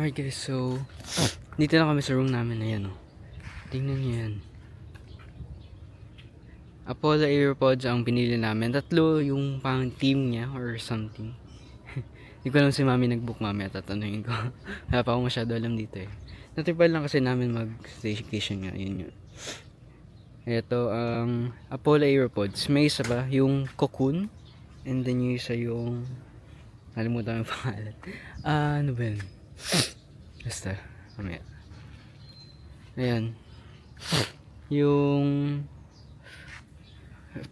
Alright guys, so dito na kami sa room namin. Ayan o, tingnan nyo yan. Apollo AirPods ang pinili namin. Tatlo yung pang team niya or something. Hindi ko alam si mami nag-book, mami at tatanungin ko. Wala pa ako masyado alam dito eh. Natipad lang kasi namin mag-staycation nga. Yun yun. Ito ang Apollo AirPods. May isa ba? Yung Cocoon. And then yung isa yung nalimutan yung pangalan. Ano ba yun? Basta, mamaya. Ayan. Yung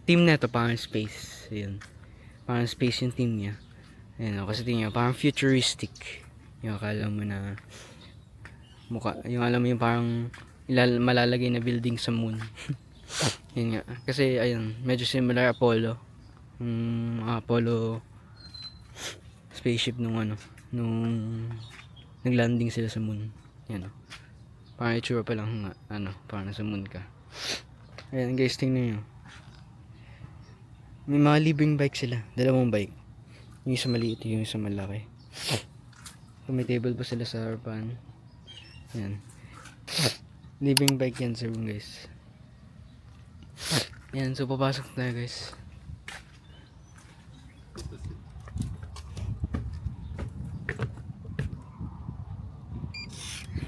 team na ito, parang space. Ayan. Parang space yung team niya. Ayan, kasi tingnan, parang futuristic. Yung akala mo na yung alam mo yung parang malalagay na building sa moon. Yun nga. Kasi, ayun, medyo similar Apollo. Apollo spaceship nung naglanding sila sa moon. Yan o. Parang itsura pa lang nga, parang nasa moon ka. Ayan guys, tingnan nyo. May mga libreng bike sila. Dalawang bike. Yung isa maliit, yung isa malaki. May table pa sila sa harapan. Yan. Libreng bike yan sa room guys. Yan, so papasok tayo guys.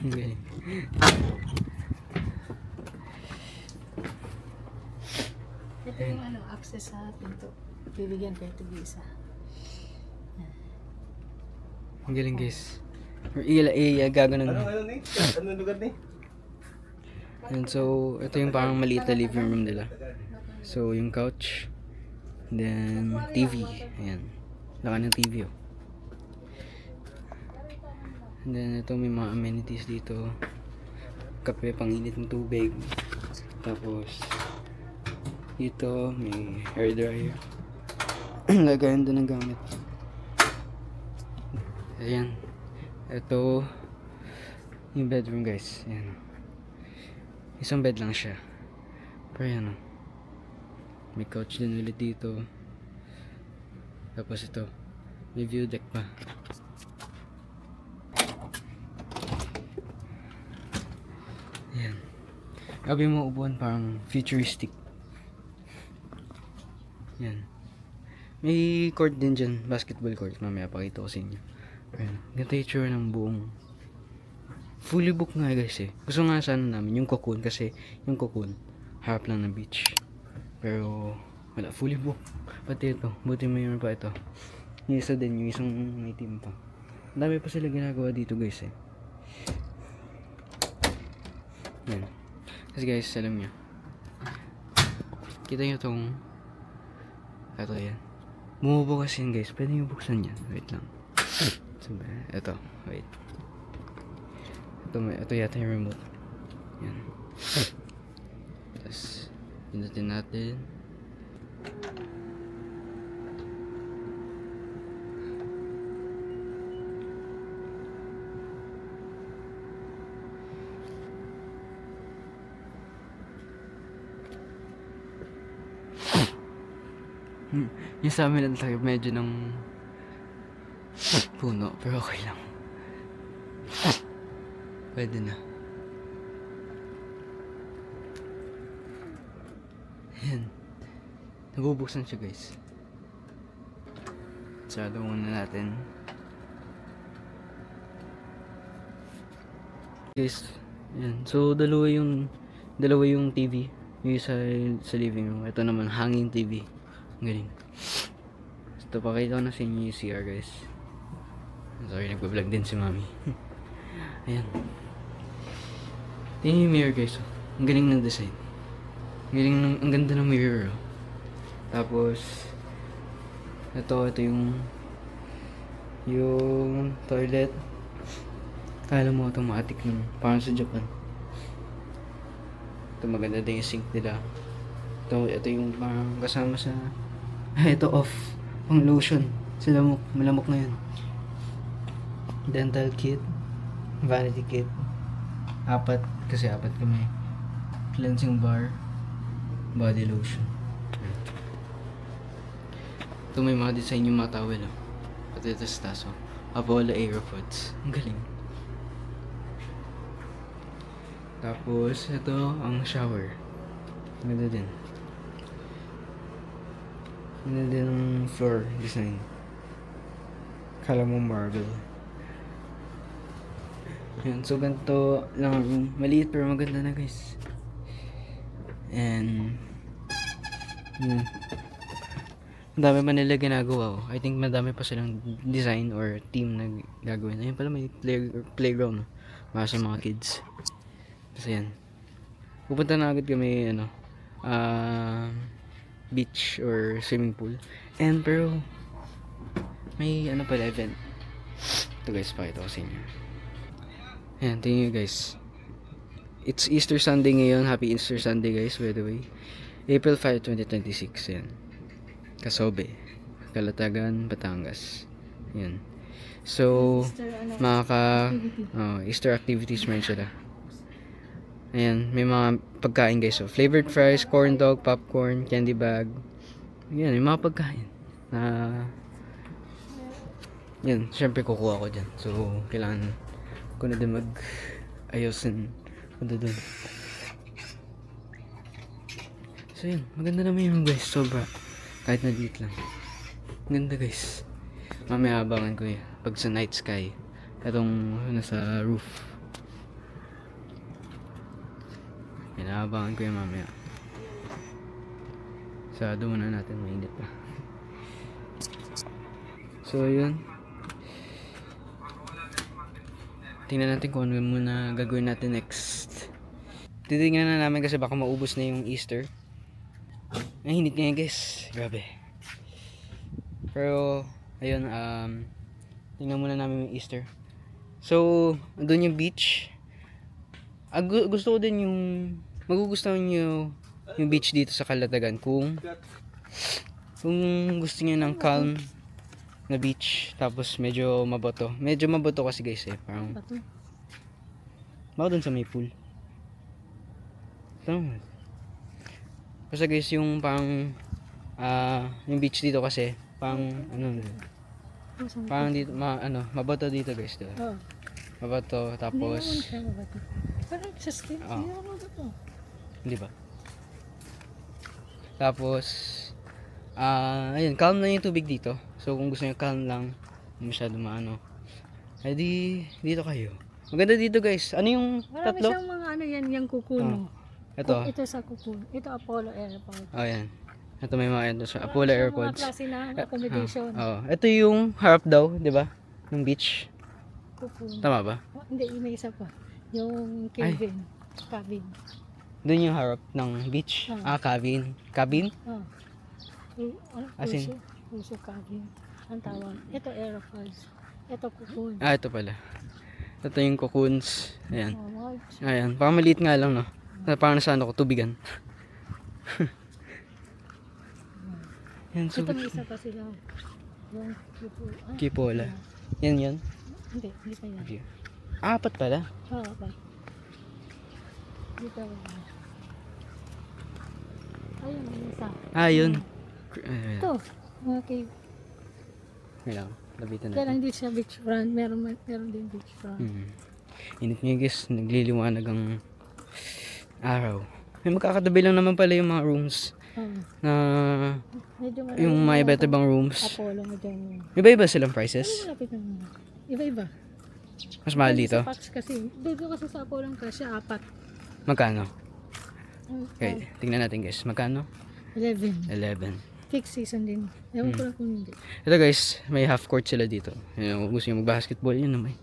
Okay. Ito yung access sa pinto. Bibigyan kayo ito isa. Ang galing guys. Gaganon. Ano lugar ni? And so, ito yung parang maliit na living room nila. So, yung couch. Then, TV. Ayan. Laka ng TV oh. And then, ito may mga amenities dito. Kape, panginit ng tubig. Tapos, dito may hair dryer. Lagayan doon ng gamit. Ayan. Ito yung bedroom guys. Ayan. Isang bed lang siya. Pero yan o. May couch din ulit dito. Tapos ito. May view deck pa. Ayan. Grabe mo upuan, parang futuristic. Yan. May court din dyan. Basketball court. Mamaya pakita ko sa inyo. Ayan. Ganito yung tsura ng buong. Fully booked nga guys eh. Gusto nga sana namin yung Cocoon. Kasi yung Cocoon harap lang ng beach. Pero wala. Fully booked. Pati ito. Buti mayroon pa ito. Yung isa din. Yung isang may team pa. Ang dami pa sila ginagawa dito guys eh. Yan. Kasi guys, alam nyo. Kita nyo tong ito yan. Bumubukas yan guys. Pwede nyo buksan yan. Wait lang. Sabi, ito. Wait. Ito yata yung remote. Yan. Tapos, pindutin natin. Yung sa amin lang tayo medyo ng puno, pero okay lang. Pwede na. Ayan. Nabubuksan siya guys. Sarado muna natin. Guys, yan. So, dalawa yung TV. Yung isa sa living room. Ito naman, hanging TV. Ang galing. Ito, pakita ko na sa inyo yung CR, guys. Sorry, nagpa-vlog din si mami. Ayan. Tingnan yung mirror, guys. Oh. Ang galing ng design. Ang ganda ng mirror. Oh. Tapos, ito yung toilet. Kala mo automatic naman. Parang sa Japan. Ito maganda din yung sink nila. Ito yung parang kasama sa... ito off. Pang lotion. Malamok na yun. Dental kit. Vanity kit. 4. Kasi 4 kami. Cleansing bar. Body lotion. Ito may mga design yung mga towel. Oh. Pati ito sa taso. Apollo Aeropods. Ang galing. Tapos, ito ang shower. Ganda din. Ganda din ang floor design. Kala mo marble. Yan, so ganito lang ang room. Maliit pero maganda na, guys. And, yun. Madami pa nila ginagawa. I think madami pa silang design or team na gagawin. Ayun pala, may playground. Para sa mga kids. Kasi yan. Pupunta na agad kami, beach or swimming pool. And pero, may pala event. Ito guys, pakita ko sa inyo. Ayan, tingnan nyo guys. It's Easter Sunday ngayon. Happy Easter Sunday guys, by the way. April 5, 2026. Yan. Kasobe. Kalatagan, Batangas. Yan. So, Easter activities meron sila. Ayan, may mga pagkain guys. So, flavored fries, corn dog, popcorn, candy bag. Yan, may mga pagkain. Yan, syempre kukuha ko dyan. So, kailangan ko na din mag-ayosin punta dun. So, yun. Maganda naman yung guys. Sobra. Kahit na liit lang. Ganda guys. Mamaya abangan ko yun. Pag sa night sky. Itong nasa roof. Inaabangan ko yung mamaya. Sarado muna natin, mainit pa. So yun. Tingnan natin kung ano muna gagawin natin next. Titingnan na namin kasi baka maubos na yung Easter. Ay, hinit ngayon guys. Grabe. Pero ayun, tingnan muna namin yung Easter. So, andun yung beach. Gusto ko din yung magugustuhan nyo yung beach dito sa Calatagan kung gusto niyo ng calm na beach tapos medyo mabato kasi guys parang baka dun sa may pool kasi guys yung parang yung beach dito kasi parang parang dito mabato dito guys diba? Oh. Mabato tapos Parang sa skin, hindi ba? Tapos ayun, calm na yung tubig dito. So kung gusto niyo calm lang, masyado maano. Ay dito kayo. Maganda dito guys. Ano yung marami tatlo? siyang mga yung kukuno. Ito. Ito sa kukuno. Ito Apollo Airport. Oh, yan. Ito may mga ito sa Apollo Airpods. Mga klase na accommodation. Ito yung harap daw, 'di ba? Ng beach. Kukuno. Tama ba? Oh, hindi, may isa pa. Yung cabin. Doon yung harap ng beach. Cabin. Cabin? Oh. Asin? Puso cabin. Ang tawag. Ito aeropods. Ito cocoon. Ito pala. Ito yung cocoons. Ayan. Oh, Ayan. Parang maliit nga lang, no? Parang nasa tubigan. Yan, so ito may isa pa sila. Yung Kipola. Yan. Hindi pa yan. 4 pala. Oo, pa. Dito ba? Ayun, may isa. Yun. Ito, mga cave. Ngayon, labitan Kaya lang natin. dito sa beachfront, meron din beachfront. Init nga guys, nagliliwanag ang araw. May magkakatabi lang naman pala yung mga rooms. Na Medyo yung mga iba't ibang rooms. Apollo, medyo. Iba-iba silang prices. Malapit na. Iba-iba. Mas mahal dito? Sa Pax kasi. Dito kasi sa Apolang Kasya, 4. Magkano? Okay, tingnan natin guys. Magkano? 11. 11. Fixed season din. Ewan ko lang kung hindi. Ito guys, may half court sila dito. Kung gusto nyo mag-basketball, yun na may.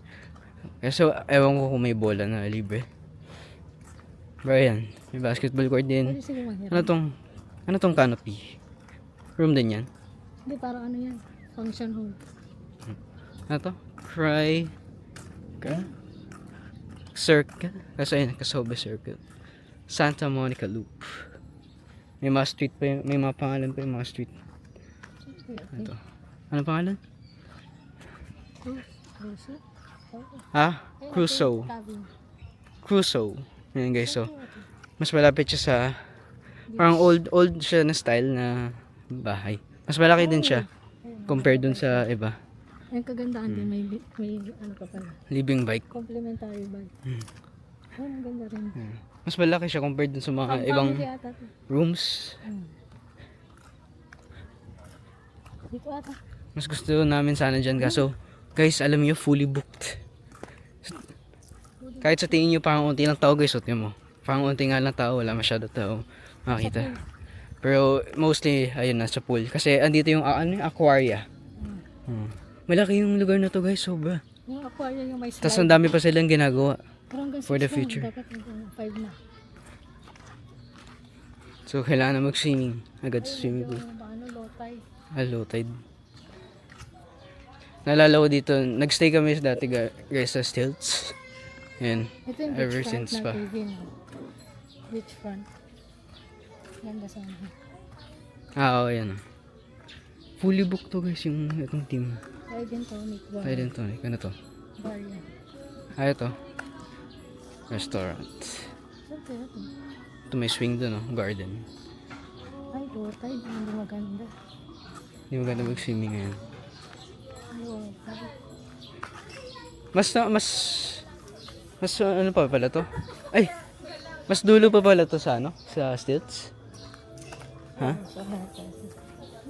Kaso, ewan ko kung may bola na libre. Pero yan, may basketball court din. Pwede sila mahirap. Ano tong canopy? Room din yan? Hindi, parang ano yan. Function hall. Ano to? Cry. Circle. Kasi ayun, Casobe Circle. Santa Monica Loop. May mga street pa yung, may mga pangalan pa yung mga street. Ito. Ano pangalan? Crusoe? Ah, Crusoe. Crusoe. Yan guys, so. Mas malapit siya sa, parang old siya na style na bahay. Mas malaki din siya. Compared dun sa iba. Ang kagandaan din, may ano ka pala. Living bike. Complimentary bag. Oh, ang ganda rin. Mas malaki siya compared dun sa mga ibang Family ata to. rooms. Dito ata. Mas gusto namin sana dyan. Kaso, guys, alam niyo fully booked. Kahit sa tingin nyo parang unti lang tao guys, tingnan mo. Parang unti nga lang tao, wala masyado tao makita. Pero mostly, ayun na, sa pool. Kasi andito yung aquaria. Malaki yung lugar na to guys, sobra. Yung aquarium yung may slide. Tapos ang dami pa silang ginagawa Pero hanggang for the 6 lang. future. Dapat hanggang 5 na. So, kailangan na mag-swimming. Agad sa swimming pool. Ano, low tide. Low tide. Naalala ko dito, nagstay kami dati guys sa Stilts. Yan. Ito yung Ever beach front since na pa. TV na. Beach front. Ganda sana. Oo, yan. Fully booked to guys yung itong team. Ride and tonic bar. Ay, din to. Ano to? Bar yan. Ito. Restaurant. Saan kaya ito? Ito may swing doon, no? Garden. Ay, low tide. Hindi maganda. Hindi maganda mag-swimming ngayon. Low tide. Mas ano pa pala to? Ay! Mas dulo pa pala to sa ano? Sa Stilts? Ha? Sa hotel.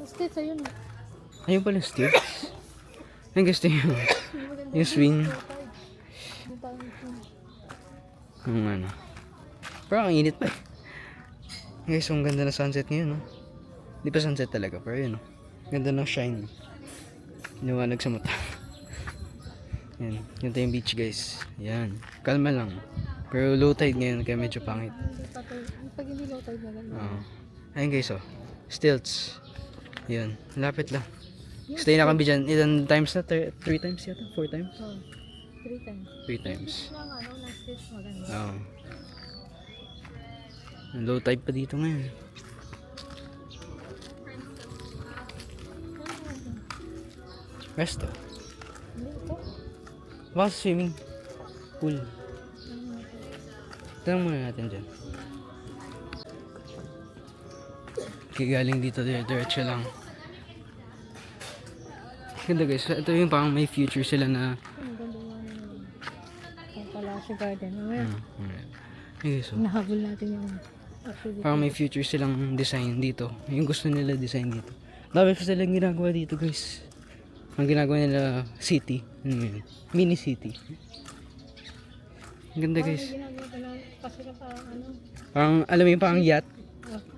States ayun. Ayun pala Stilts. Ang gusto nyo. Yung swing. Yung ano. Pero ang init pa eh. Guys, ang ganda na sunset ngayon, no? Di pa sunset talaga, pero yun, no? Ganda ng shine. Liwanag sa mata. Yan. Yun yung beach, guys. Yan. Kalma lang. Pero low tide ngayon, kaya medyo pangit. Pag hindi low tide na ganda. Oo. Ayun, guys, oh. Stilts. Yun. Lapit lang. Stay na kami dyan. Ilan times na? 3 times yata? 4 times? Oh, 3 times. 3 times. Yung ano, na states maganda. Oo. Ang low tide pa dito ngayon. Resto. Hindi ito. Baka sa swimming pool. Tanong muna natin dyan. Galing dito, diretso lang. Ganda guys, ito yung parang may future sila na Ang ganda yung ang Palacio Garden. Mamaya, okay, so, nahabol natin yung activity. parang may future silang design dito. Yung gusto nila design dito. Dami pa silang ginagawa dito guys. Ang ginagawa nila city. Ano yun? Mini city. Ang ganda guys. Ginagawa pa na kasi na parang ano. Parang alam mo yung parang yacht.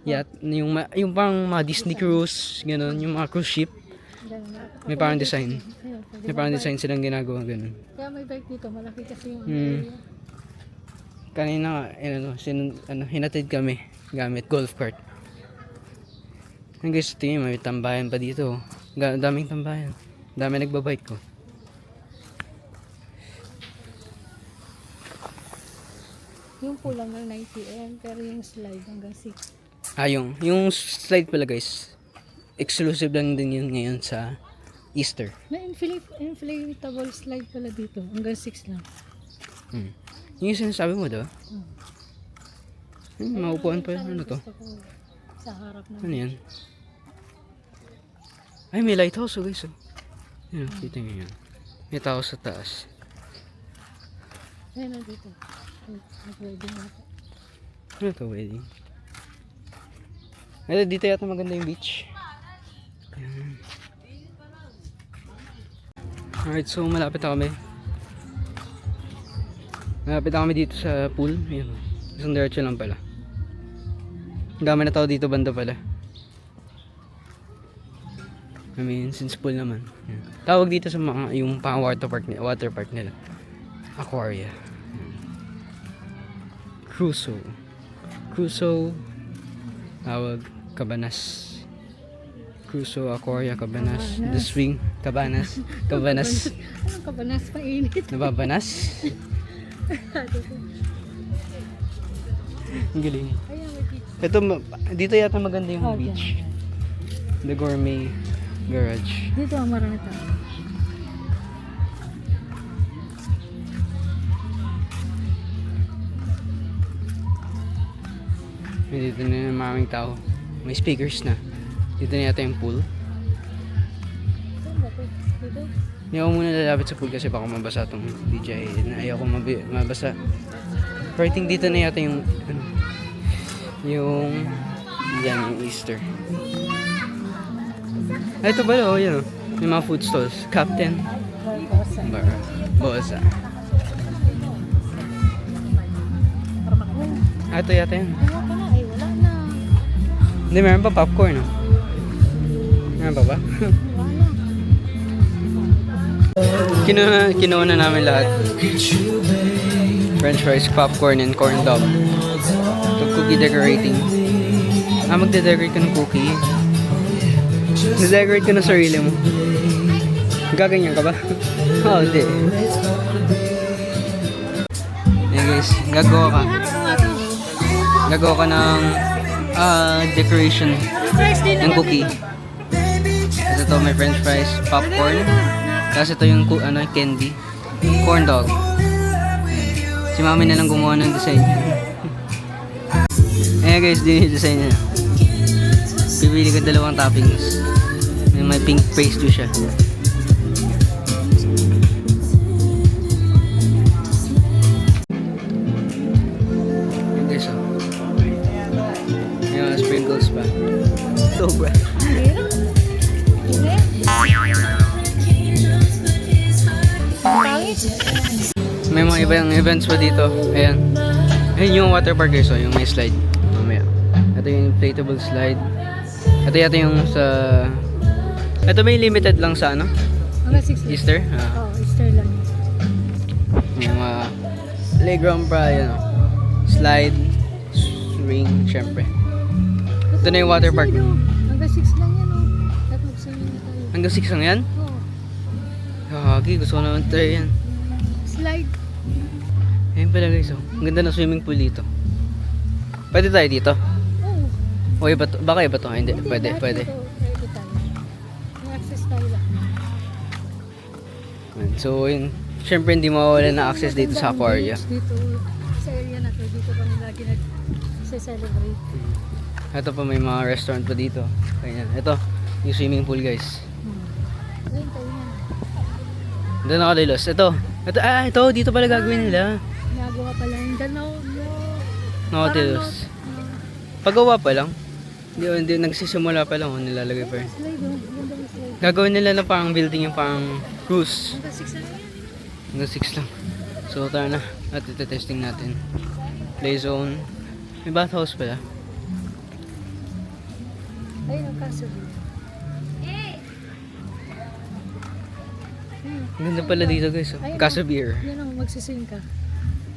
Yacht. Yung parang mga Disney cruise. Ganon. Yung mga cruise ship. May parang design. May parang design silang ginagawa. Ganon. Kaya may bike dito. Malaki kasi yung Hmm. Kanina nga, hinatid kami gamit golf cart. Ang guys, tingin may tambayan pa dito. Daming tambayan. Dami nagbabike ko. yung pool hanggang 9 PM pero yung slide hanggang 6. Yung slide pala guys, exclusive lang din yun ngayon sa Easter. May inflatable slide pala dito hanggang 6 lang. Yung sinasabi mo diba? Maupuan pa yun. Ano to? Gusto ko sa harap ng Ano yan? Ay, may lighthouse oh guys oh. Yan, kita nyo yan. May tao sa taas. Ayun na dito. Nag-wedding natin. Ano to, wedding? Ay, dito yata maganda yung beach. Yan. Alright, so malapit na kami. Malapit na kami dito sa pool. Ayan. Isang diretso lang pala. Ang dami na tao dito banda pala. I mean, since pool naman. Ayan. Tawag dito sa mga, yung pang water park nila. Aquaria. Ayan. Crusoe. Tawag, Cabanas. Crusoe, Aquaria, Cabanas. The Swing, Cabanas. Cabanas. Anong kabanas mainit? Nababanas? Ang galing. Ayan, may beach. Ito, dito yata maganda yung Oh, beach. dyan. The Gourmet Garage. Dito ang marami tao. Dito na yung maraming tao. May speakers na. Dito na yata yung pool. Saan ba ito? Dito? Hindi ako muna lalapit sa pool kasi baka mabasa itong DJ. Ayaw ko mabasa. Pero I think dito na yata yung yan, yung Easter. Ito ba oh, yan oh. May mga food stalls. Captain Barbosa. Bosa. Parang Ito yata yan. ayaw ka na, ay wala na. Hindi, meron pa popcorn oh. Meron pa ba? Wala na. Kinuha na namin lahat. French fries, popcorn, and corn dog. So, cookie decorating. Magde-decorate ka ng cookie. Nade-decorate ka ng sarili mo. Gaganyan ka ba? Oo, hindi. Ayan guys, gagawa ka. Gagawa ka ng decoration ng cookie. Tapos ito may french fries, popcorn. Tapos ito yung candy. Corn dog. Si mami na lang gumawa ng design. Ayan guys, din yung design niya. Pipili ko 2 toppings. May pink pastry siya. Ayan guys, oh. May mga sprinkles pa. Sobra. May mga ibang events pa dito. Ayan. Ayan yung water park guys, oh, yung may slide. Mamaya. Ito yung inflatable slide. Ito yata yung sa... Ito may limited lang sa ano? Hanggang 6 Easter? Oo, Easter lang. Yung mga playground pa, yun. Oh. Slide, swing, syempre. Ito na yung water park. Slide, oh. Hanggang 6 lang yan, oh. At mag-swimming na tayo. Hanggang 6 lang yan? Oo. Kagi, gusto ko naman try yan. Slide. Ayun pala guys, oh. Ang ganda ng swimming pool dito. Pwede tayo dito? Oo. O iba to? Baka iba to? Hindi, pwede, lahat pwede. dito, pwede tayo. May access tayo lang. So, yun. Syempre, hindi mawawala na access dito sa Aquaria. Dito, sa area na to, dito kami lagi nag-celebrate. Ito pa, may mga restaurant pa dito. Kaya, ito, yung swimming pool guys. Ayun, tayo yan. Doon nakalilos. Ito, dito pala gagawin nila. Nagawa pala yung Danaw. Nautilus. Pagawa pa lang. Hindi, nagsisimula pa lang. Nilalagay pa rin. Slide, oh. Ganda yung slide. Gagawin nila na parang building yung parang cruise. Hanggang 6 lang yan. Hanggang 6 lang. So, tara na. At ito-testing natin. Play zone. May bathhouse pala. Ayun ang kaso. Ang ganda pala dito guys. Oh. Ayun, Casa Beer. Yan ang magsising ka.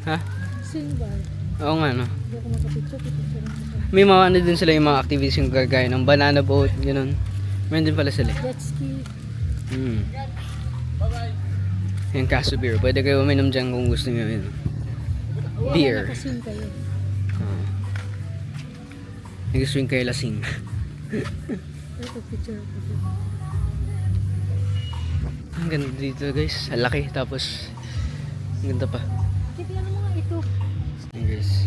Ha? Sing ba? Oo nga no. Hindi ako makapicture lang ako. May mga ano din sila yung mga activities yung gagaya ng banana boat. Ganun. Meron din pala sila. Jet ski. Yung Casa Beer. Pwede kayo uminom dyan kung gusto nyo yun. Beer. Nakasing kayo. Nag-swing kayo lasing. Ito picture ko. Ang ganda dito guys. Ang laki. Tapos, ang ganda pa. Tignan mo nga ito. Ayan guys.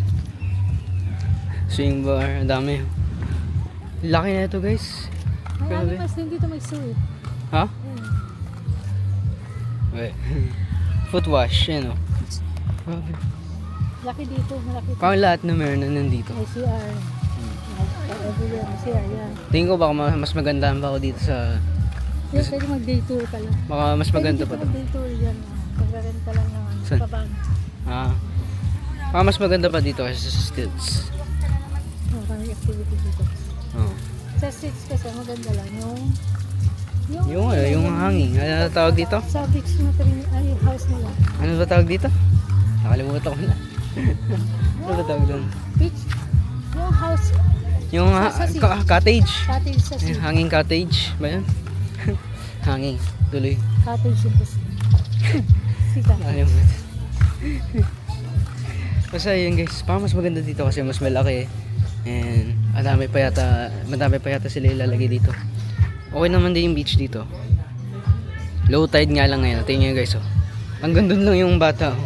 Swing bar. Ang dami. Laki na ito guys. May Grabe. animals din dito may suit. Ha? Ayun. Wait. Foot wash. Yan o. Grabe. Laki dito. Malaki dito. Parang lahat na meron na nandito. May CR. Everywhere may CR yan. Tingin ko baka mas maganda pa ako dito sa... Yan, pwede mag-day tour ka lang. Baka mas maganda pa Pwede to. mag-day tour yan. Pag-rent ka lang ng Saan? pabang. Ah, Mas maganda pa dito kasi sa stilts. Maraming activity dito. Oo. Sa streets kasi maganda lang Yung hangin. Ano na tawag dito? sa beach na ay house nila. Ano ba tawag dito? Nakalimutan ko na. Ano ba tawag doon? Beach, yung house, Yung cottage. cottage sa sea. Yung hanging cottage ba yun? Hanging. Tuloy. Cottage yung bus. Sika. Nakalimutan. Basta yun guys, mas maganda dito kasi mas malaki. And madami pa yata sila ilalagay dito. Okay naman din yung beach dito. Low tide nga lang ngayon. Tingnan nyo guys oh. Hanggang dun lang yung bata oh.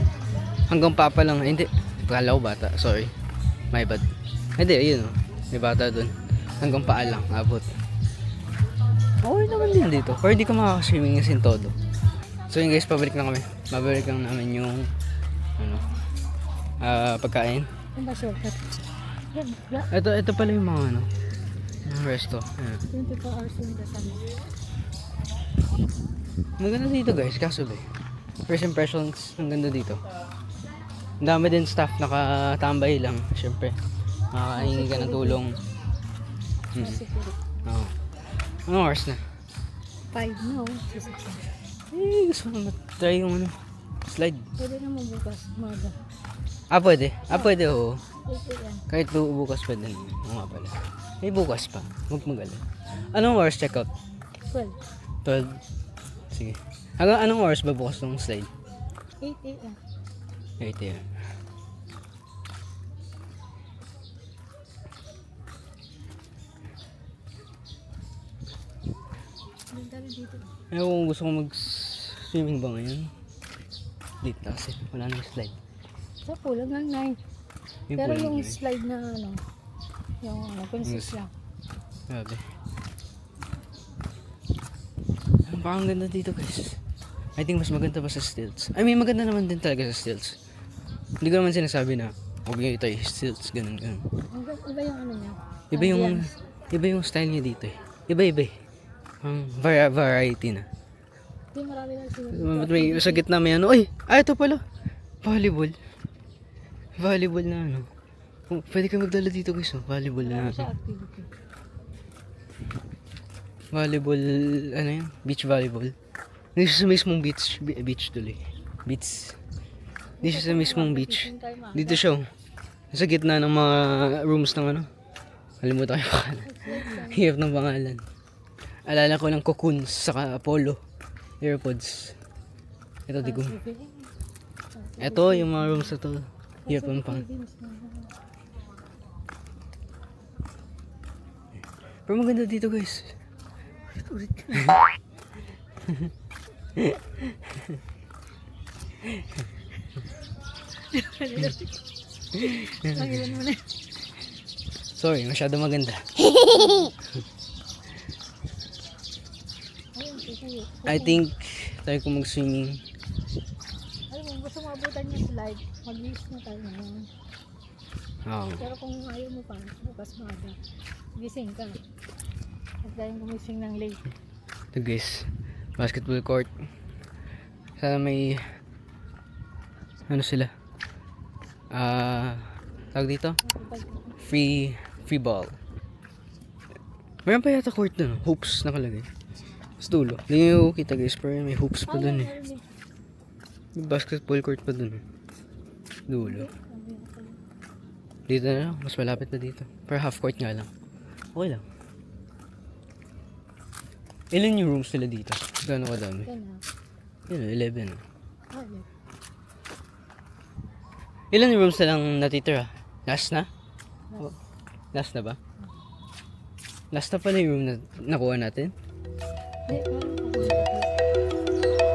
Hanggang papa lang. Hindi. Pagkala ko bata. Sorry. My bad. Hindi, ayun oh. May bata dun. Hanggang paa lang. Abot. Okay naman din dito. Pero di ka makakaswimming kasi todo. So yun guys, pabalik na kami. Mabalik lang namin yung pagkain. Yung ba shortcut? Yan, Ito pala yung mga yung resto. Ayan. 24 hours yung kasama. Maganda dito guys, kaso ba first impressions, ang ganda dito. Ang dami din staff nakatambay lang, syempre. Makakahingi ka ng tulong. Security. Oo. Anong oras na? 5 no? Gusto ko try yung slide. Pwede naman bukas, umaga. Pwede oo. 8 a.m. Kahit bukas pwede naman. Oo nga pala. May bukas pa. Huwag magaling. Anong oras check out? 12. 12. Sige. Hanggang anong oras ba bukas ng slide? 8 a.m. 8 a.m. Ganda rin dito. Kung gusto ko mag-swimming ba ngayon? Late na kasi. Wala nang slide. Sa kulang lang 9. Yung Pero pulang yung yun. slide na yung princess lang. Grabe. Parang ganda dito guys. I think mas maganda pa sa stilts. I mean maganda naman din talaga sa stilts. Hindi ko naman sinasabi na huwag nyo ito stilts, ganun. Iba yung ano niya. Iba yung style niya dito eh. Iba eh. Ang variety na. Hindi marami lang sila. Ba't may sa gitna may Ay! Ito pala! Volleyball. Volleyball na Oh, pwede ka magdala dito guys Volleyball na Marami siya activity. Volleyball, yan? Beach volleyball. Hindi siya sa mismong beach tuloy. Beach. Hindi siya sa mismong beach. Dito siya sa gitna ng mga rooms ng Kalimutan ko yung pangalan. Hirap ng pangalan. Alala ko ng cocoons saka Apollo. Airpods. Ito di ko. Ito yung mga rooms na to. Hirap ng pangalan. Pero maganda dito guys. Ulit. Langilan mo na. Sorry, masyado maganda. I think tayo kung mag-swimming. Alam mo, gusto mo abutan yung slide, mag-use na tayo ngayon. Oo. Pero kung ayaw mo pa, bukas maaga. Gising ka. Huwag tayong gumising ng late. Ito guys, basketball court. Sana may sila? Tawag dito? Free ball. Meron pa yata court dun. Hoops nakalagay. Sa dulo. Hindi nyo kita guys, pero may hoops pa dun eh. May basketball court pa dun. Dulo. Dito na lang. Mas malapit na dito. Pero half court nga lang. Okay lang. Ilan yung rooms nila dito? Gano'n kadami? Yan na. Yun, 11. Ah, yan. Ilan yung rooms na lang natitira? Last na? Oh, last na ba? Last na pala yung room na nakuha natin?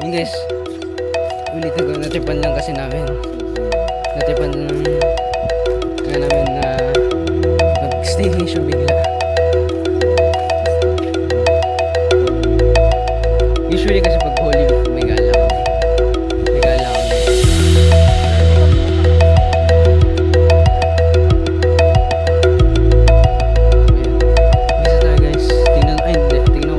Yun guys, ulitin ko, natipan lang kasi namin. Natipan lang namin na mag-staycation bigla. Usually kasi pag Holy Week may gala kami. May gala kami. Ayan. Bisa tayo guys. Tingnan ko mag-stream.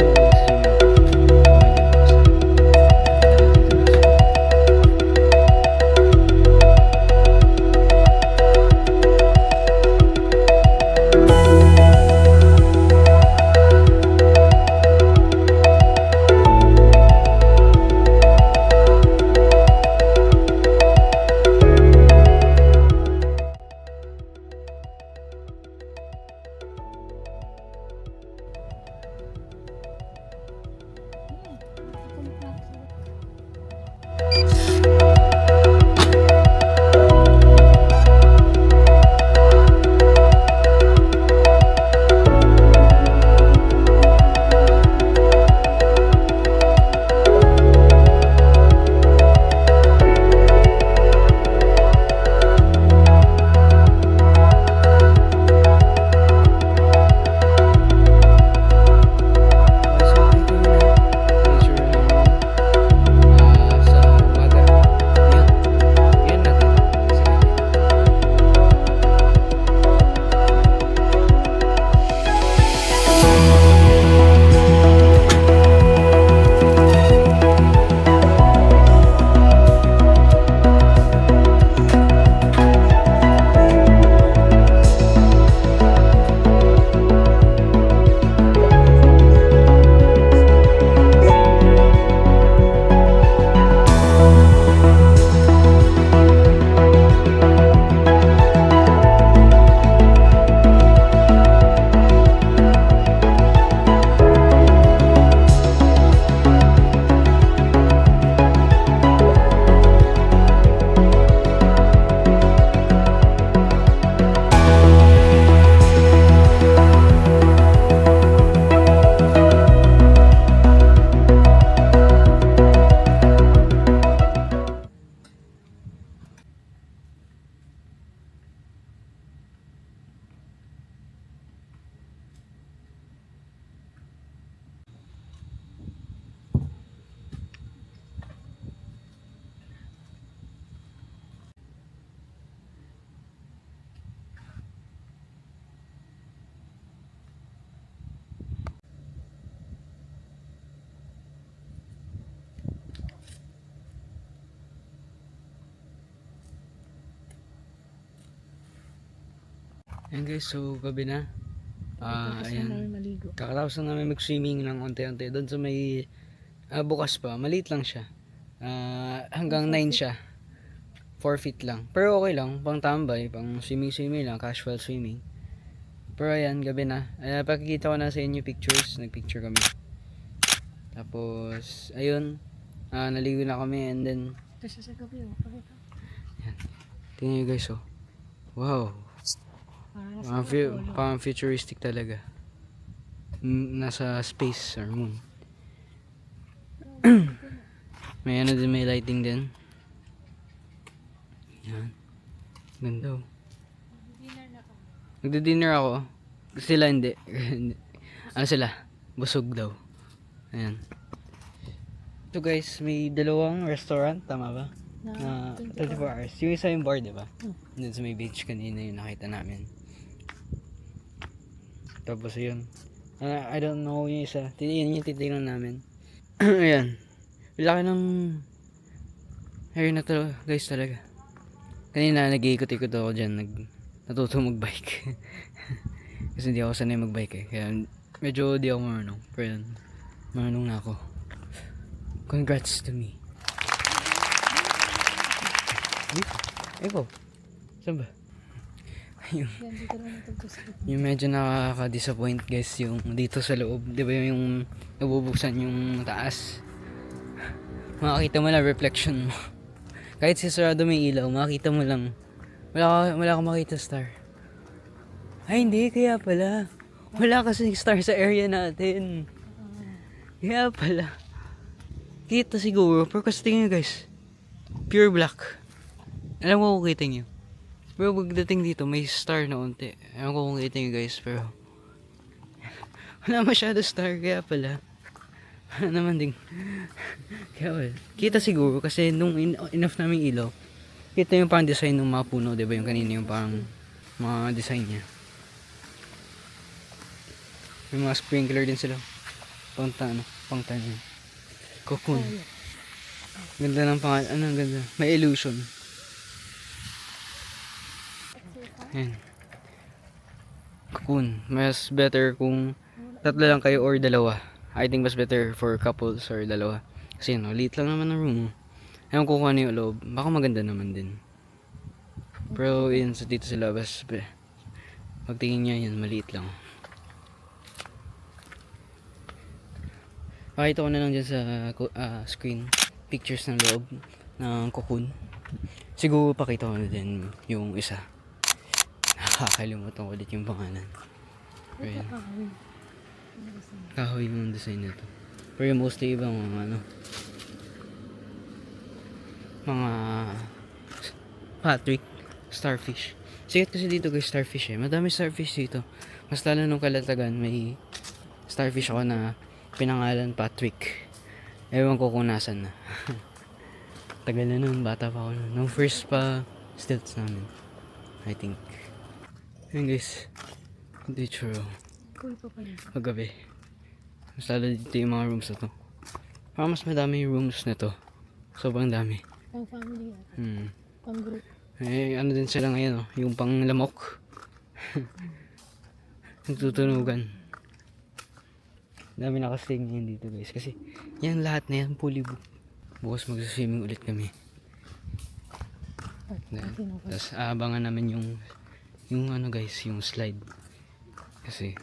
Ayan guys, so gabi na. Tapos na Ayan. namin maligo. Kakatapos na namin mag-swimming ng unti-unti. Doon sa may bukas pa. Maliit lang siya. Hanggang 9 siya. 4 feet lang. Pero okay lang. Pang tambay. Pang swimming lang. Casual swimming. Pero ayan, gabi na. Pakikita ko na sa inyo pictures. Nagpicture kami. Tapos, ayun. Naligo na kami and then, Ito siya sa gabi, oh. Pakita. tingnan nyo guys, oh. Wow. Parang futuristic talaga. Nasa space or moon. May ano din, may lighting din. Yan. Ganda oh. Dinner na kami. Magdi-dinner ako. Sila hindi. Ano sila? Busog daw. Ayan. Ito guys, may dalawang restaurant, tama ba? Na 24 hours. Yung isa yung bar, di ba? Doon sa may beach kanina yung nakita namin. Tapos yun. I don't know yung isa. Yun yung titignan namin. Ayan. Laki ng area na to guys talaga. Kanina nag-iikot-ikot ako dyan. Natuto mag-bike. Kasi hindi ako sanay mag-bike eh. Kaya medyo di ako marunong. Pero yun, marunong na ako. Congrats to me. Eko. Saan ba? Yan, dito naman nagpagkuskot. Yung medyo nakaka-disappoint guys yung dito sa loob. Di ba yung nabubuksan yung taas? Makakita mo lang reflection mo. Kahit si sarado may ilaw, makakita mo lang. Wala kang makita star. Ay hindi, kaya pala. Wala kasing star sa area natin. Kaya pala. Kita siguro, pero kasi tingin nyo guys. Pure black. Alam ko kung kita nyo. Pero pagdating dito, may star na unti. Alam ko kung kita nyo guys, pero wala masyado star, kaya pala. Wala naman ding. Kaya wala. Kita siguro, kasi nung enough naming ilaw, kita yung parang design ng mga puno, diba? Yung kanina yung parang mga design niya. May mga sprinkler din sila. Pang tanim. Cocoon. Ganda ng pangalan. Ano, ganda. May illusion. Ayan. Cocoon. Mas better kung tatlo lang kayo or dalawa. I think mas better for couples or dalawa. Kasi no, liit lang naman ang room. Ewan ko kung ano yung loob. Baka maganda naman din. Pero yun, sa dito sa labas, pagtingin niya yun, maliit lang. Pakita ko na lang dyan sa screen pictures ng loob ng cocoon. Siguro pakita ko na din yung isa. Nakakalimutan ko ulit yung pangalan. Pero yan. Kahoy yung design nito. Pero yung mostly ibang mga Patrick starfish. Sikat kasi dito guys starfish eh. Madami starfish dito. Mas lalo nung Kalatagan may starfish ako na pinangalan Patrick. Ewan ko kung nasan na. Tagal na nun, bata pa ako nun. Nung first pa stilts namin, I think. Ayun guys, picture Cool pa pala. paggabi. Mas lalo dito yung mga rooms na to. Parang mas madami yung rooms na to. Sobrang dami. Pang family yan. Pang group. Eh, ano din sila ngayon, oh, yung pang lamok. Nagtutunugan. Dami nakasting ngayon dito guys. Kasi yan lahat na yan, fully booked. Bukas mag-swimming ulit kami. Tapos aabangan namin yung ano guys, yung slide. Kasi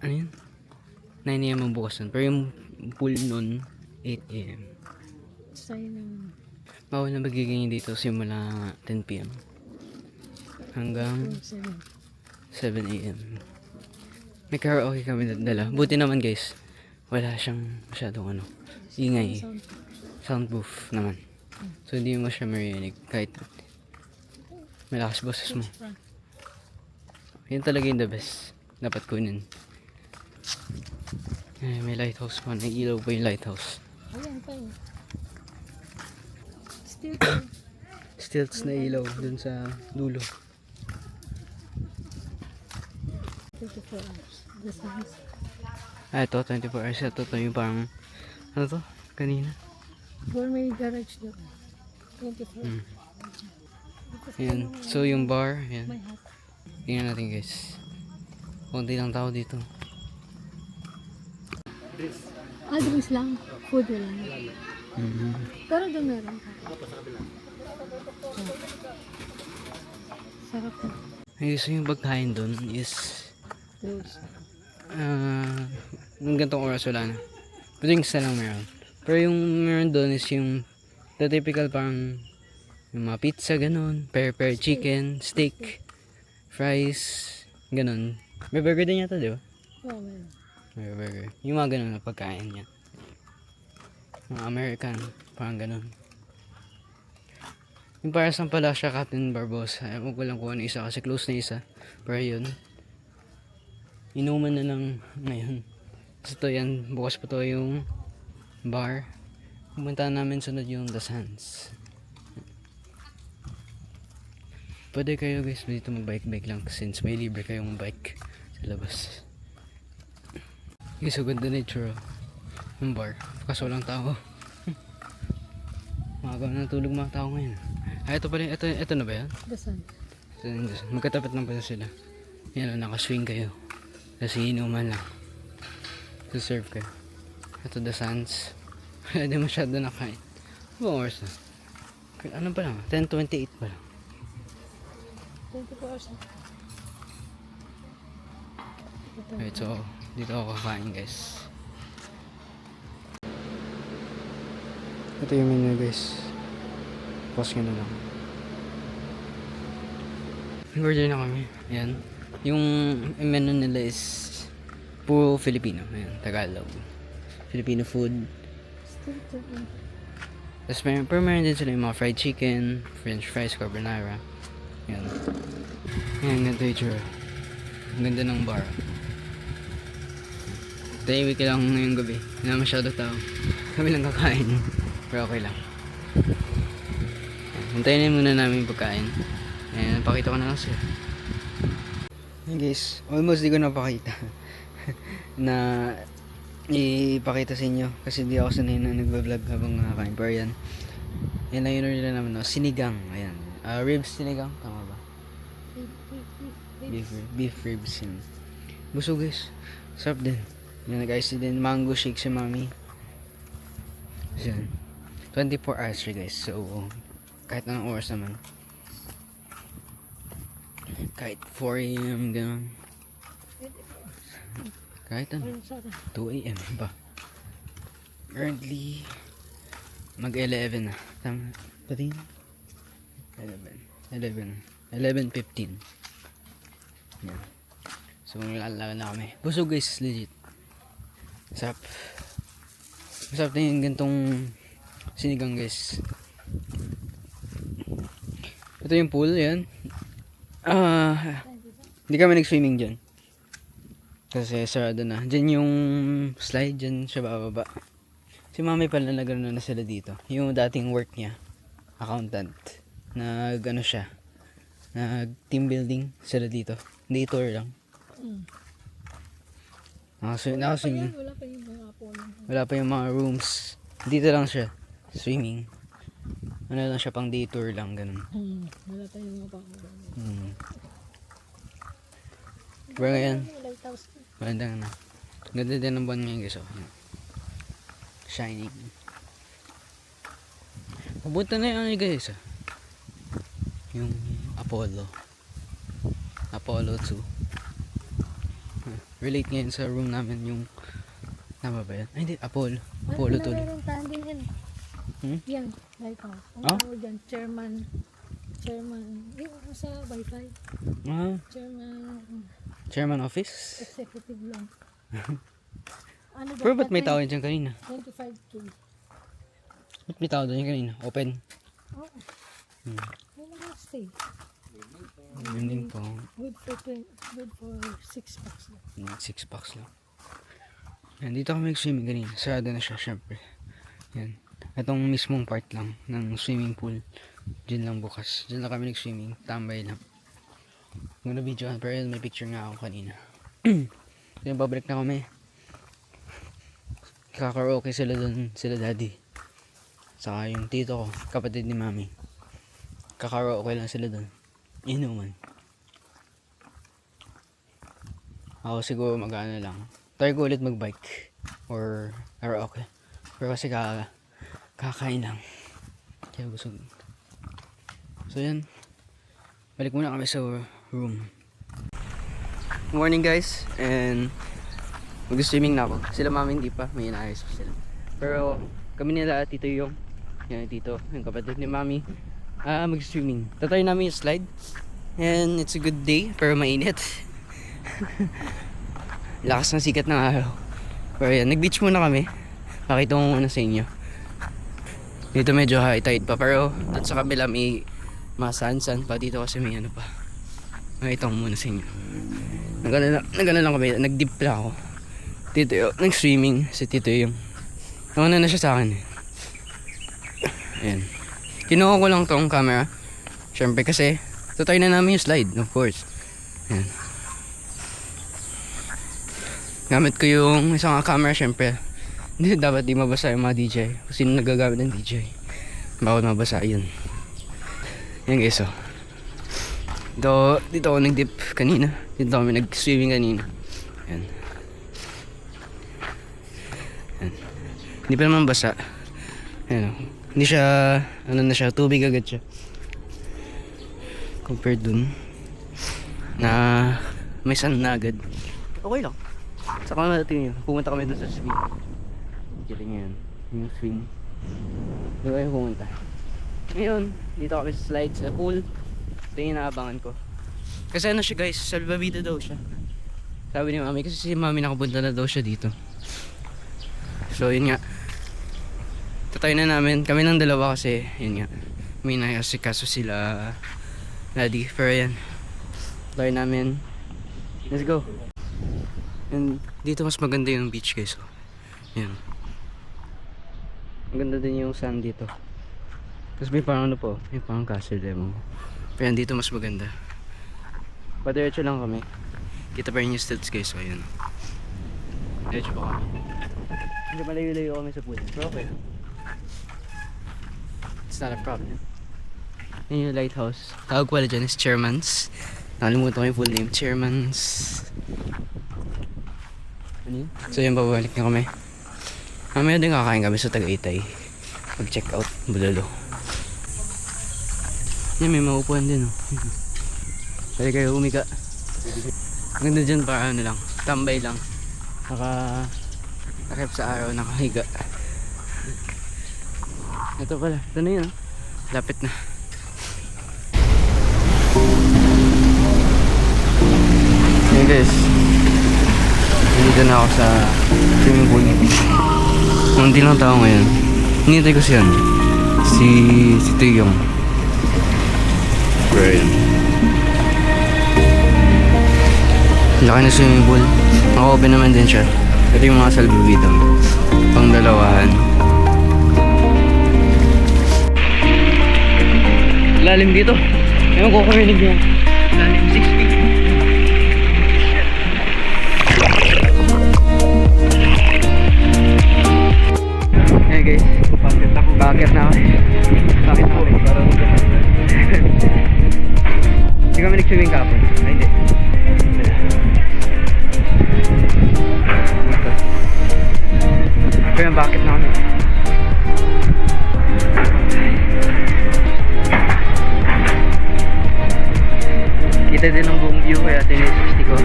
ano yun? 9 AM ang bukas nun. Pero yung pool nun 8 AM. Sa'yo ng Bawal na magiging dito simula 10 PM hanggang 7. 7 AM. May karaoke kami dala. Buti naman guys, wala siyang masyadong ingay. Soundproof naman. So hindi mo siya marinig kahit malakas boses mo. Yun talaga yung the best. Dapat kunin. May lighthouse pa. Nailaw pa yung lighthouse. Ayan pa yun. Still Stilts na ilaw dun sa dulo. 24 hours. The sounds. Ito 24 hours. Ito yung parang ano to? Kanina. Gourmet garage doon. 24. Ayan. So yung bar, ayan. May hat. Tingnan natin guys. Konti lang tao dito. Drinks lang. Food lang. Mhm. Pero doon meron ka. Sarap na. Okay, so yung pagkain doon is Close. nung gantong oras wala na. Drinks na lang meron. Pero yung meron doon is yung the typical parang yung mga pizza, ganun. Pepper, chicken, steak, fries, ganun. May burger din yata, di ba? Oo, meron. May burger. Yung mga ganun na pagkain niya. Mga American, parang ganun. Yung para sa pala siya Captain Barbosa. Ewan ko lang kung ano isa kasi close na isa. Pero yun. Inuman na lang ngayon. So to yan, bukas pa to yung bar. Pumunta namin sunod yung The Sands. Pwede kayo guys dito mag-bike-bike lang since may libre kayong bike sa labas. Guys, so ganda nature ng bar. Kaso walang tao. Maaga na natulog mga tao ngayon. Ito pala, ito na ba yan? Dasan. Magkatapat lang pala sila. Yan, nakaswing kayo. Kasi inuman lang. Serve kayo. Ito The Sands. Hindi masyado nakain. Ibang oras na. Ano pa lang? 10:28 pa lang. 24 hours. Ito. Right, so dito ako kakain guys. Ito yung menu guys. Pause nyo na lang. Order na kami. Ayan. Yung menu nila is puro Filipino. Ayan, Tagalog. Filipino food. Tapos meron din sila yung mga fried chicken, french fries, carbonara. Ayan. Ayan, ganito yung tsura. Ang ganda ng bar. Tahimik ka lang ngayong gabi. Hindi na masyado tao. Kami lang kakain. Pero okay lang. Hintayin muna namin yung pagkain. Ayan, napakita ko na lang sila. Hey guys, almost di ko napakita. Na ipakita sa inyo. Kasi di ako sanay na nagbablog habang nakakain. Pero yan. Yan lang yun nila naman. No? Sinigang. Ayan. Ribs sinigang. Tama ba? Beef ribs yun. Busog guys. Sarap din. Yan guys. Din mango shake si mami. Yan. 24 hours siya guys. So, kahit anong oras naman. Kahit 4 AM gano'n. Kahit ano. 2 AM ba? Currently, mag-11 na. Tama. Pati 11:15. Yan. So, maglalala na kami. Busog guys, legit. Masarap. Masarap na yung gantong sinigang guys. Ito yung pool, yan. Hindi kami nag-swimming dyan. Kasi sarado na. Dyan yung slide, dyan siya bababa. Si mami pala nagano na sila dito. Yung dating work niya, accountant. Nag-ano siya. Nag-team building sila dito. Day tour lang. Nakaswimming. Wala pa yung mga apolo. Wala pa yung mga rooms. Dito lang siya. Swimming. Ano lang siya, pang day tour lang. Ganun. Wala pa yung mga apolo. Pero ngayon, Lighthouse. maganda na. Ganda din ng buwan ngayon guys. Oh. Shining. Pupunta na yun guys. Yung Apollo. Apollo 2. Relate ngayon sa room namin yung tama ba yan? Ay hindi, Apollo. Apollo 2. Meron tahan din yan. Yan, lighthouse. Ang Ah? tawag dyan, chairman. Yung sa wifi. Chairman office? Executive lang. Ano Pero ba't may tao dyan kanina? 25K. Ba't may tao dyan kanina? Open? Oo. May naka-stay. Yun din po. Good for 6 bucks lang. 6 packs lang. Yan, dito kami nag-swimming kanina. Sarado na siya, syempre. Yan. Itong mismong part lang ng swimming pool. Diyan lang bukas. Diyan lang kami nag-swimming. Tambay lang. Ganda video pero yun, may picture nga ako kanina. Yan, babalik na kami. Karaoke sila dun, sila daddy. Saka yung tito ko, kapatid ni mami. Karaoke lang sila doon. Inuman. Ako siguro mag-ano lang. Try ko ulit mag-bike. Or karaoke. Pero kasi kakain lang. Kaya busog. So yan. Balik muna kami sa room. Morning guys. And mag-swimming na ako. Sila mami hindi pa. May inaayos pa sila. Pero kami nila Tito Yung. Yan Tito. Yung kapatid ni mami. Mag-swimming. Tatry namin yung slide. And it's a good day. Pero mainit. Lakas ng sikat ng araw. Pero yan. Nag-beach muna kami. Pakita ko muna sa inyo. Dito medyo high tide pa. Pero doon sa kabila may masan-san pa. Dito kasi may ano pa. Makita ko muna sa inyo. Nagano lang kami. Nag-dip lang ako. Tito yung nag-swimming. Si Tito yung nauna na siya sa akin. Ayan. Kinuha ko lang tong camera. Siyempre kasi tutry na namin yung slide. Of course. Ayan. Gamit ko yung isang camera syempre. Hindi dapat di mabasa yung mga DJ. Kung sino nagagamit ng DJ. Bawal mabasa yun. Yan guys oh. Dito ako nag-dip kanina. Dito kami nag-swimming kanina. Yan. Yan. Hindi pa naman basa. Yan oh. Hindi siya, ano na siya, tubig agad siya. Compared dun na may sand na agad. Okay lang. Saka natin yun. Pumunta kami dun sa swing. Kita nyo yun. Yung swing. Doon kayo pumunta. Ngayon, dito kami sa slide sa pool. Ito yung inaabangan ko. Kasi ano siya guys, salvavida daw siya. Sabi ni mami, kasi si mami nakapunta na daw siya dito. So yun nga. Tatay na namin. Kami ng dalawa kasi, yun nga. May nayasikaso sila Daddy. Pero yan. Tatay namin. Let's go. And dito mas maganda yung beach guys. So, yan. Maganda din yung sand dito. Tapos may parang ano po, may parang castle demo. Pero yan dito mas maganda. Padiretso lang kami. Kita pa rin yung stilts guys. So ayun. Diretso pa kami. Hindi malayo-layo kami sa pool. Pero okay. It's not a problem. Yan yung lighthouse. Tawag pala dyan is Chairman's. Nakalimutan ko yung full name. Chairman's. Ano yun? So yun, babalik na kami. Mamaya din kakain kami sa Tagaytay. Mag-check out. Bulalo. Yan, may maupuan din oh. Pwede kayo umiga. Ang ganda dyan para ano lang. Tambay lang. Takip sa araw, nakahiga. Ito pala. Ito na yun oh. Lapit na. Hey guys. Nandito na ako sa swimming pool. Hindi lang tao ngayon. Hinintay ko siya. Si Tuyong. Right. Laki na swimming pool. Naka-open naman din siya. Ito yung mga salvavida. Pang dalawahan. Lalim dito. Ewan ko kung rinig niya. Lalim 6 feet. Hey guys, bakit na ako. Hindi kami nag-swimming kapon. Ay hindi. Pero bakit na kami. Kita din ang buong view kaya 360 ko.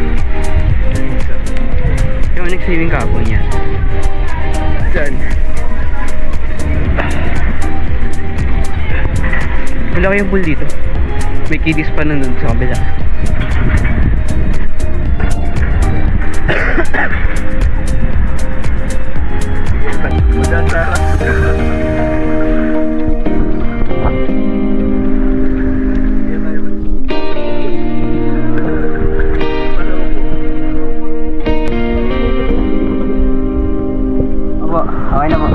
Yung nag-swimming kapon yan. Saan? Malaki yung pool dito. May kiddies pa nandun sa kabila. Okay na po.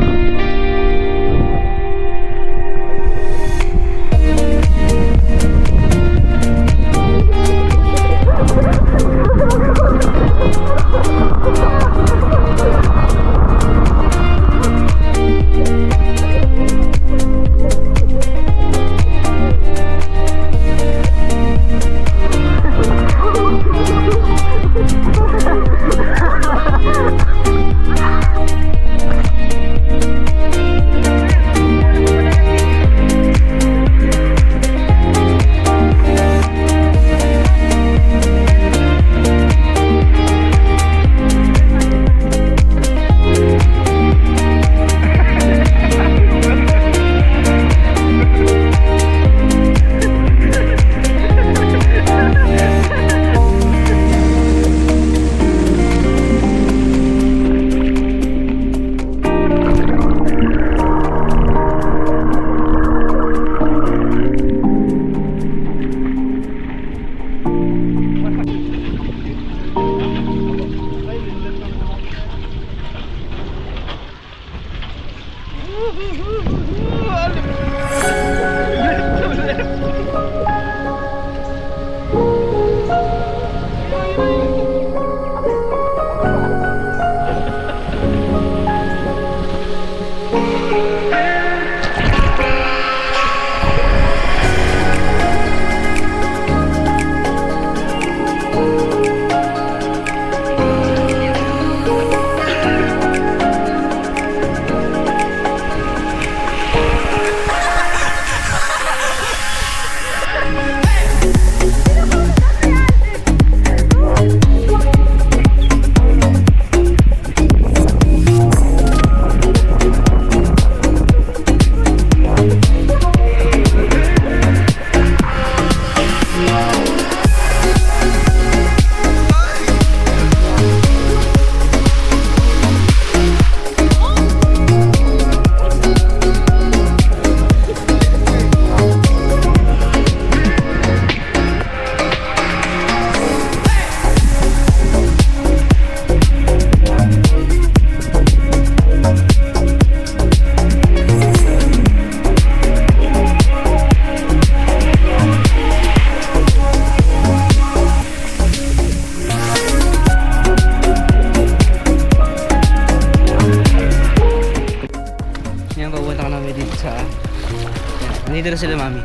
Yan. Nandito na sila, mami.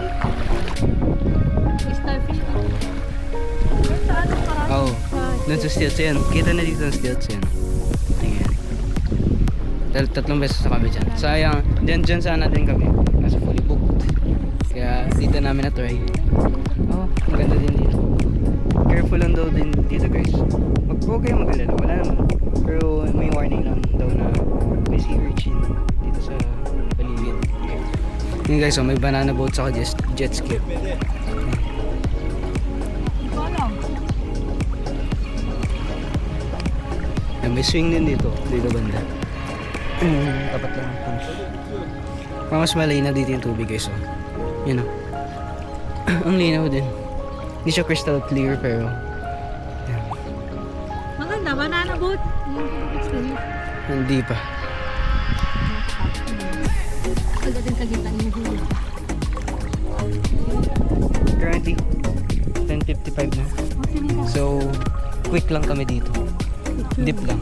Starfish ko. Saan ang marami? Oo. Doon sa stilts yan. Kita na dito ang stilts yan. Tingnan. Tatlong beses na kami dyan. Sayang, dyan sana din kami. Nasa fully booked. Kaya dito namin na-try. Oh, maganda din dito. Careful lang daw din dito, guys. Huwag kayong mag-alala. Wala naman. Pero may warning lang daw na may sea urchin dito sa paligid. Yun guys, so may banana boat sa jet ski. Yan, may swing din dito. Dito banda. Tapat lang ang punch. Mas malay na dito yung tubig guys. Oh. Yun o. Ang linaw din. Hindi siya crystal clear pero yan. Maganda, banana boat. Yung experience. Hindi pa. Pagdating sa gitna yung huli. Currently 10:55 na. Okay na. So quick lang kami dito. Dip lang.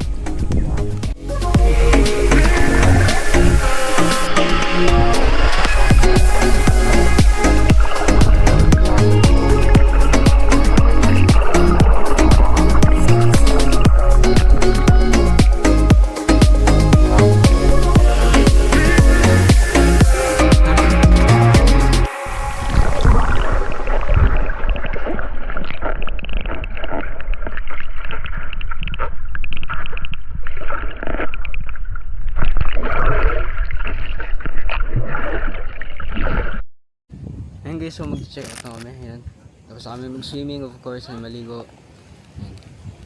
Ayun guys, so mag-check out na kami. Ayan. Tapos kami mag-swimming, of course, ay maligo. Ayan.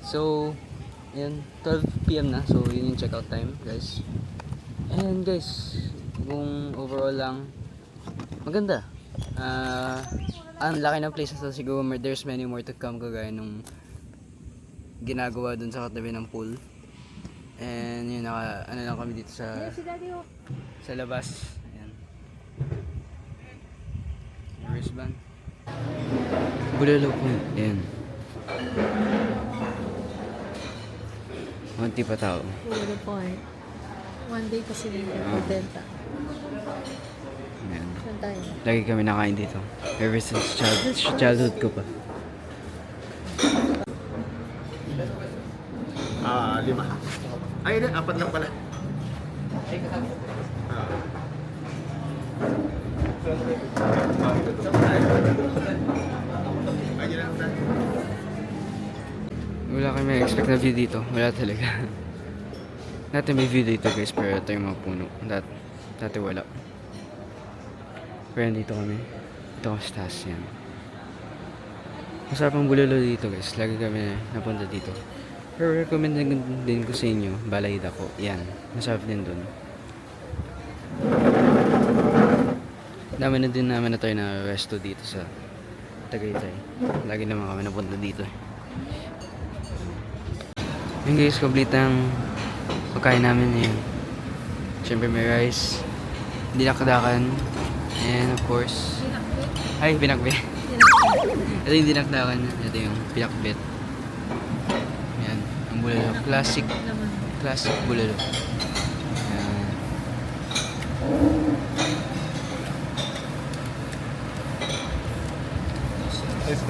So, ayan, 12 PM na. So, yun yung check out time, guys. And guys, kung overall lang, maganda. Ang laki ng place na to, siguro there's many more to come kagaya nung ginagawa dun sa katabi ng pool. And yun, ano lang kami dito sa labas. Ayan. Wristband. Bulalo po. Ayan. Munti pa tao. Puro point. One day kasi nila benta. Ayan. Saan tayo? Lagi kami nakain dito. Ever since childhood ko pa. 5. Ay, 4 lang pala. Wala kami expect na view dito. Wala talaga. Dati may view dito guys, pero ito yung mga puno. Dati wala. Pero dito kami. Ito ang taas yan. Masarap ang bulalo dito guys. Lagi kami napunta dito. Pero recommend din ko sa inyo, Balay Dako. Yan. Masarap din dun. Dami na din naman na tayo na resto dito sa Tagaytay. Lagi naman kami napunta dito. Yun guys, complete ang pagkain namin ngayon. Siyempre may rice, dinakdakan, and of course, ay pinakbet. Ito yung dinakdakan, ito yung pinakbet. Yan, ang bulalo. Classic bulalo. Yan. Yes,